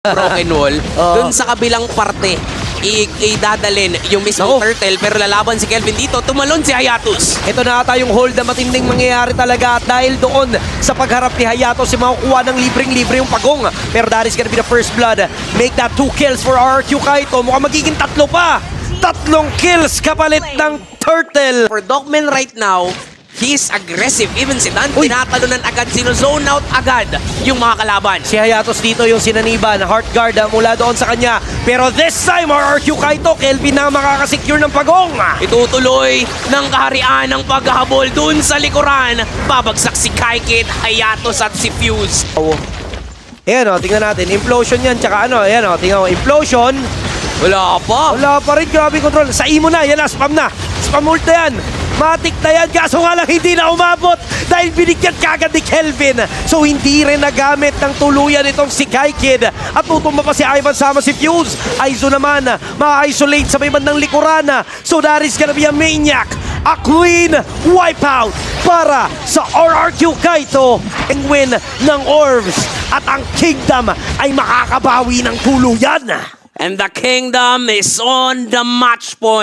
broken wall, dun sa kabilang parte, idadalin yung mismo turtle, pero lalaban si Kelvin dito, tumalon si Hayatus. Ito na ata yung hold na matinding mangyayari talaga at dahil doon sa pagharap ni Hayato si makukuha ng libreng-libre yung pagong. Pero that is gonna be the first blood. Make that 2 kills for RRQ Kaito. Mukhang magiging 3 pa. 3 kills kapalit ng turtle. For Dogman right now, he's aggressive. Even si Dan, tinatalunan agad, sinozone out agad yung mga kalaban. Si Hayatos dito yung sinaniban, heart guard mula doon sa kanya. Pero this time, RRQ Kaito, Kelvin na makakasecure ng pagong. Itutuloy ng kaharian ng paghahabol dun sa likuran. Babagsak si Kaikid, Hayatos at si Fuse. Ayan o, tingnan natin. Implosion yan, tsaka ano, ayan o, tingnan mo, implosion. Wala pa. Wala pa rin, grabe control. Sa imo na, yan na, spam na. Spam ult na yan. Matik na yan, kaso nga lang hindi na umabot dahil binigyan kagad ni Kelvin. So hindi rin nagamit ng tuluyan itong si Kaikid. At tutumba pa si Ivan sama si Fuse. Aizo naman, ma-isolate sa may bandang likuran. So that is gonna be a maniac. A clean wipeout para sa RRQ Kaito ang win ng Orbs. At ang Kingdom ay makakabawi ng tuluyan. And the Kingdom is on the match point.